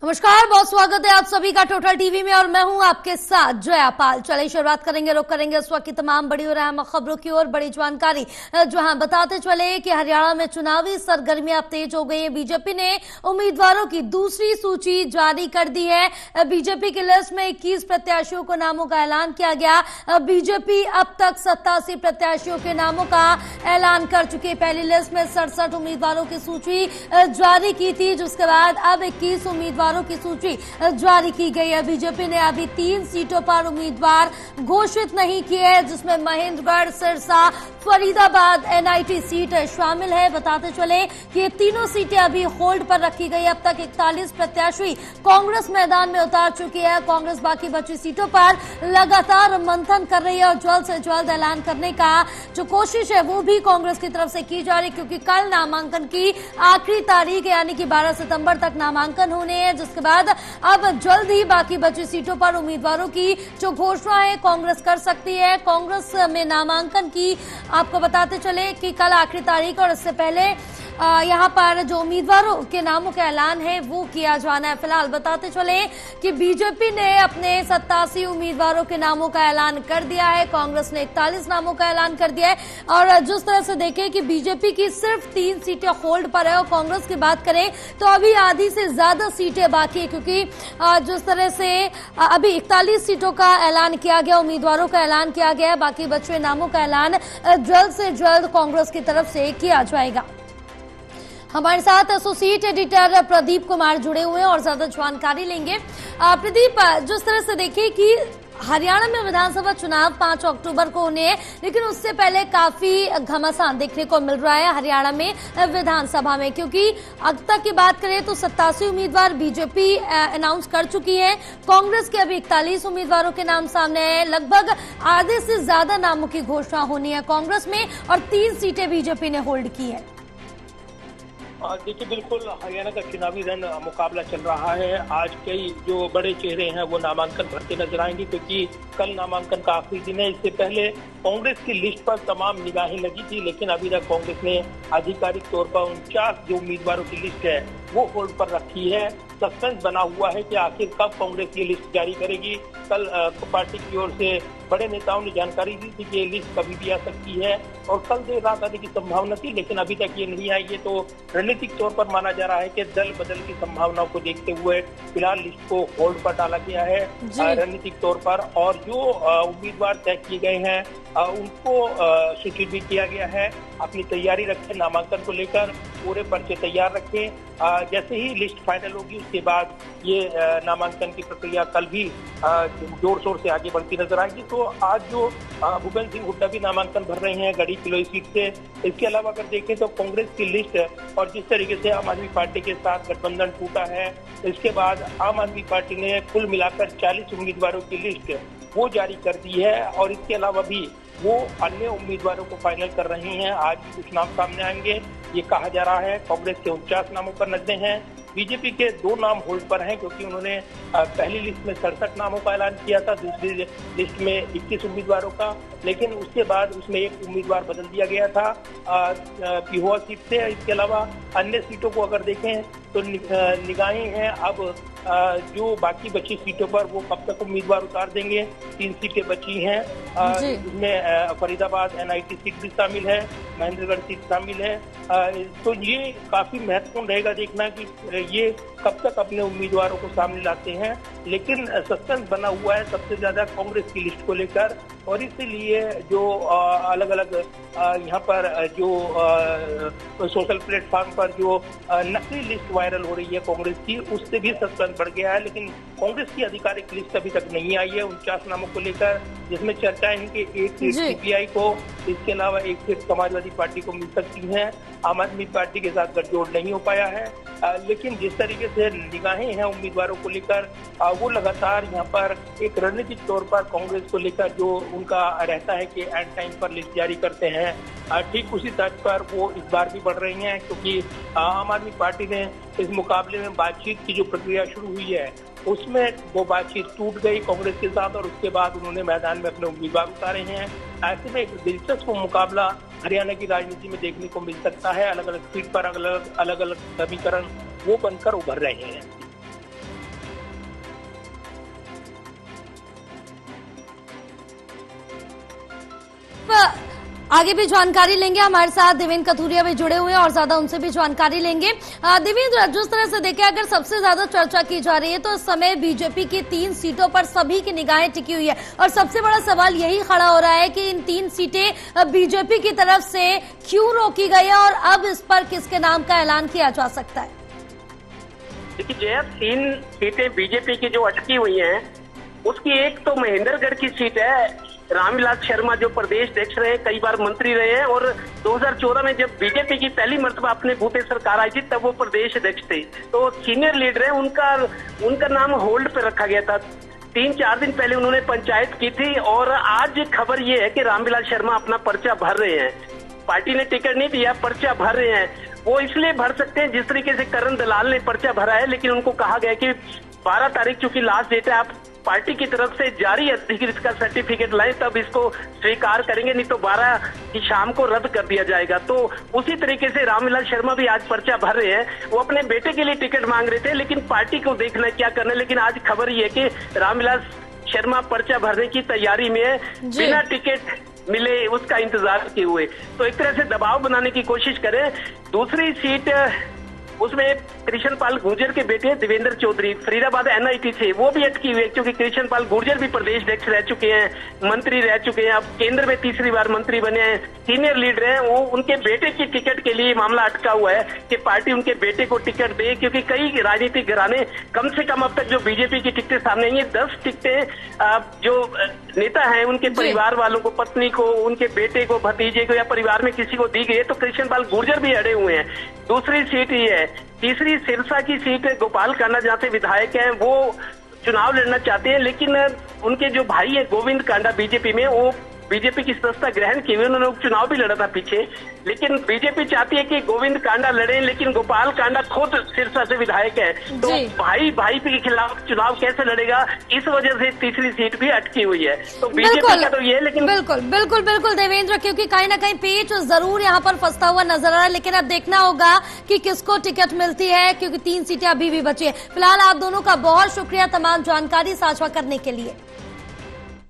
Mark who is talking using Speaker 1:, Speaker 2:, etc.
Speaker 1: नमस्कार, बहुत स्वागत है आप सभी का टोटल टीवी में और मैं हूं आपके साथ जया पाल। चलिए शुरुआत करेंगे, रुक करेंगे इस वक्त की तमाम बड़ी और अहम खबरों की ओर। बड़ी जानकारी जहां बताते चले कि हरियाणा में चुनावी सरगर्मियां अब तेज हो गई है। बीजेपी ने उम्मीदवारों की दूसरी सूची जारी कर दी है। बीजेपी की लिस्ट में 21 प्रत्याशियों को नामों का ऐलान किया गया। बीजेपी अब तक 87 प्रत्याशियों के नामों का ऐलान कर चुकी है। पहली लिस्ट में 67 उम्मीदवारों की सूची जारी की थी, जिसके बाद अब 21 उम्मीदवारों की सूची जारी की गई है। बीजेपी ने अभी 3 सीटों पर उम्मीदवार घोषित नहीं किए हैं, जिसमें महेंद्रगढ़, सिरसा, फरीदाबाद एनआईटी सीट शामिल है। बताते चले कि ये तीनों सीटें अभी होल्ड पर रखी गई। अब तक 41 प्रत्याशी कांग्रेस मैदान में उतार चुकी है। कांग्रेस बाकी बची सीटों पर लगातार मंथन कर रही है और जल्द से जल्द ऐलान करने का जो कोशिश है वो भी कांग्रेस की तरफ से की जा रही है, क्योंकि कल नामांकन की आखिरी तारीख यानी कि 12 सितंबर तक नामांकन होने हैं, जिसके बाद अब जल्द ही बाकी बची सीटों पर उम्मीदवारों की जो घोषणा है कांग्रेस कर सकती है। कांग्रेस में नामांकन की आपको बताते चले कि कल आखिरी तारीख और इससे पहले यहाँ पर जो उम्मीदवारों के नामों का ऐलान है वो किया जाना है। फिलहाल बताते चले कि बीजेपी ने अपने 87 उम्मीदवारों के नामों का ऐलान कर दिया है। कांग्रेस ने 41 नामों का ऐलान कर दिया है। और जिस तरह से देखें कि बीजेपी की सिर्फ 3 सीटें होल्ड पर है और कांग्रेस की बात करें तो अभी आधी से ज्यादा सीटें बाकी है, क्योंकि जिस तरह से अभी 41 सीटों का ऐलान किया गया, उम्मीदवारों का ऐलान किया गया है। बाकी बचे नामों का ऐलान जल्द से जल्द कांग्रेस की तरफ से किया जाएगा। हमारे साथ एसोसिएट एडिटर प्रदीप कुमार जुड़े हुए हैं और ज्यादा जानकारी लेंगे। प्रदीप, जिस तरह से देखिए कि हरियाणा में विधानसभा चुनाव 5 अक्टूबर को होने हैं, लेकिन उससे पहले काफी घमासान देखने को मिल रहा है हरियाणा में विधानसभा में, क्योंकि अब तक की बात करें तो 87 उम्मीदवार बीजेपी अनाउंस कर चुकी है। कांग्रेस के अभी 41 उम्मीदवारों के नाम सामने है। लगभग आधे से ज्यादा नामों की घोषणा होनी है कांग्रेस में और 3 सीटें बीजेपी ने होल्ड की है।
Speaker 2: देखिए, बिल्कुल हरियाणा का चुनावी रण मुकाबला चल रहा है। आज कई जो बड़े चेहरे हैं वो नामांकन भरते नजर आएंगे, क्योंकि कल नामांकन का आखिरी दिन है। इससे पहले कांग्रेस की लिस्ट पर तमाम निगाहें लगी थी, लेकिन अभी तक कांग्रेस ने आधिकारिक तौर पर 49 जो उम्मीदवारों की लिस्ट है वो होल्ड पर रखी है। सस्पेंस बना हुआ है कि आखिर कब कांग्रेस ये लिस्ट जारी करेगी। कल पार्टी की ओर से बड़े नेताओं ने जानकारी दी थी कि ये लिस्ट कभी भी आ सकती है और कल देर रात आने की संभावना थी, लेकिन अभी तक ये नहीं आई है। तो रणनीतिक तौर पर माना जा रहा है कि दल बदल की संभावनाओं को देखते हुए फिलहाल लिस्ट को होल्ड पर डाला गया है रणनीतिक तौर पर। और जो उम्मीदवार तय किए गए हैं उनको सूचित भी किया गया है। अपनी तैयारी रखें, नामांकन को लेकर पूरे पर्चे तैयार रखें। जैसे ही लिस्ट फाइनल होगी उसके बाद ये नामांकन की प्रक्रिया कल भी जोर शोर से आगे बढ़ती नजर आएगी। तो आज जो भूपेंद्र सिंह हुड्डा भी नामांकन भर रहे हैं गढ़ी किलोई सीट से। इसके अलावा अगर देखें तो कांग्रेस की लिस्ट और जिस तरीके से आम आदमी पार्टी के साथ गठबंधन टूटा है, इसके बाद आम आदमी पार्टी ने कुल मिलाकर 40 उम्मीदवारों की लिस्ट वो जारी कर दी है और इसके अलावा भी वो अन्य उम्मीदवारों को फाइनल कर रही हैं। आज भी कुछ नाम सामने आएंगे ये कहा जा रहा है। कांग्रेस के 49 नामों पर नजरें हैं। बीजेपी के 2 नाम होल्ड पर हैं, क्योंकि उन्होंने पहली लिस्ट में 67 नामों का ऐलान किया था, दूसरी लिस्ट में 21 उम्मीदवारों का, लेकिन उसके बाद उसमें एक उम्मीदवार बदल दिया गया था पिहोवा सीट से। इसके अलावा अन्य सीटों को अगर देखें तो निगाहें हैं अब जो बाकी बची सीटों पर वो कब तक उम्मीदवार उतार देंगे। 3 सीटें बची हैं, जिसमें फरीदाबाद एनआईटी सीट भी शामिल है, महेंद्रगढ़ सीट शामिल है। तो ये काफी महत्वपूर्ण रहेगा देखना कि ये कब तक अपने उम्मीदवारों को सामने लाते हैं। लेकिन सस्पेंस बना हुआ है सबसे ज्यादा कांग्रेस की लिस्ट को लेकर और इसीलिए जो अलग अलग यहाँ पर जो सोशल प्लेटफॉर्म पर जो नकली लिस्ट वायरल हो रही है कांग्रेस की, उससे भी सस्पेंस बढ़ गया है। लेकिन कांग्रेस की आधिकारिक लिस्ट अभी तक नहीं आई है 49 नामों को लेकर, जिसमें चर्चाएं हैं कि एक सीट सीपीआई को, इसके अलावा एक सीट समाजवादी पार्टी को मिल सकती है। आम आदमी पार्टी के साथ गठजोड़ नहीं हो पाया है, लेकिन जिस तरीके से निगाहें हैं उम्मीदवारों को लेकर वो लगातार यहाँ पर एक रणनीतिक तौर पर कांग्रेस को लेकर जो उनका रहता है कि एंड टाइम पर लिस्ट जारी करते हैं, ठीक उसी तर्ज पर वो इस बार भी बढ़ रही हैं। क्योंकि आम आदमी पार्टी ने इस मुकाबले में बातचीत की जो प्रक्रिया शुरू हुई है उसमें वो बातचीत टूट गई कांग्रेस के साथ और उसके बाद उन्होंने मैदान में अपने उम्मीदवार उतारे हैं। ऐसे में एक दिलचस्प मुकाबला हरियाणा की राजनीति में देखने को मिल सकता है। अलग अलग सीट पर अलग अलग समीकरण वो बनकर उभर रहे हैं।
Speaker 1: आगे भी जानकारी लेंगे। हमारे साथ देवेंद्र कथुरिया भी जुड़े हुए हैं और ज्यादा उनसे भी जानकारी लेंगे। देवेंद्र, जिस तरह से देखें, अगर सबसे ज्यादा चर्चा की जा रही है तो इस समय बीजेपी की 3 सीटों पर सभी की निगाहें टिकी हुई है और सबसे बड़ा सवाल यही खड़ा हो रहा है कि इन 3 सीटें बीजेपी की तरफ से क्यों रोकी गई है और अब इस पर किसके नाम का ऐलान किया जा सकता है?
Speaker 3: देखिए जया, 3 सीटें बीजेपी की जो अटकी हुई हैं, उसकी एक तो महेंद्रगढ़ की सीट है। रामविलास शर्मा जो प्रदेश अध्यक्ष रहे, कई बार मंत्री रहे हैं और 2014 में जब बीजेपी की पहली मर्तबा अपने बूते सरकार आई थी तब वो प्रदेश अध्यक्ष थे, तो सीनियर लीडर है, उनका नाम होल्ड पे रखा गया था। 3-4 दिन पहले उन्होंने पंचायत की थी और आज खबर ये है कि रामविलास शर्मा अपना पर्चा भर रहे हैं। पार्टी ने टिकट नहीं दिया, पर्चा भर रहे हैं। वो इसलिए भर सकते हैं जिस तरीके से करण दलाल ने पर्चा भरा है, लेकिन उनको कहा गया कि 12 तारीख चूंकि लास्ट डेट है, आप पार्टी की तरफ से जारी अधिकृत का सर्टिफिकेट लाएं तब इसको स्वीकार करेंगे, नहीं तो 12 की शाम को रद्द कर दिया जाएगा। तो उसी तरीके से रामविलास शर्मा भी आज पर्चा भर रहे हैं। वो अपने बेटे के लिए टिकट मांग रहे थे, लेकिन पार्टी को देखना है क्या करना है। लेकिन आज खबर ये है कि रामविलास शर्मा पर्चा भरने की तैयारी में है, बिना टिकट मिले उसका इंतजार किए हुए। तो एक तरह से दबाव बनाने की कोशिश करें। दूसरी सीट उसमें कृष्णपाल गुर्जर के बेटे देवेंद्र चौधरी फरीदाबाद एनआईटी से, वो भी अटकी हुई है क्योंकि कृष्णपाल गुर्जर भी प्रदेश अध्यक्ष रह चुके हैं, मंत्री रह चुके हैं, अब केंद्र में तीसरी बार मंत्री बने हैं, सीनियर लीडर हैं। वो उनके बेटे की टिकट के लिए मामला अटका हुआ है कि पार्टी उनके बेटे को टिकट दे, क्योंकि कई राजनीतिक घराने कम से कम अब तक जो बीजेपी की टिकटें सामने आई है 10 टिकटें जो नेता हैं उनके परिवार वालों को, पत्नी को, उनके बेटे को, भतीजे को या परिवार में किसी को दी गई है, तो कृष्णपाल गुर्जर भी अड़े हुए हैं। दूसरी सीट ये है। तीसरी सिरसा की सीट गोपाल कांडा, जहाँ से विधायक हैं, वो चुनाव लड़ना चाहते हैं, लेकिन उनके जो भाई है गोविंद कांडा बीजेपी में, वो बीजेपी की सदस्यता ग्रहण की हुई, उन्होंने उपचुनाव भी लड़ा था पीछे, लेकिन बीजेपी चाहती है कि गोविंद कांडा लड़े, लेकिन गोपाल कांडा खुद सिरसा से विधायक है, तो भाई के खिलाफ चुनाव कैसे लड़ेगा, इस वजह से तीसरी सीट भी अटकी हुई है। तो बीजेपी का तो ये है, लेकिन
Speaker 1: बिल्कुल देवेंद्र, क्योंकि कहीं ना कहीं पेच जरूर यहाँ पर फंसता हुआ नजर आ रहा है, लेकिन अब देखना होगा कि किसको टिकट मिलती है, क्योंकि 3 सीटें अभी भी बची है। फिलहाल आप दोनों का बहुत शुक्रिया तमाम जानकारी साझा करने के लिए।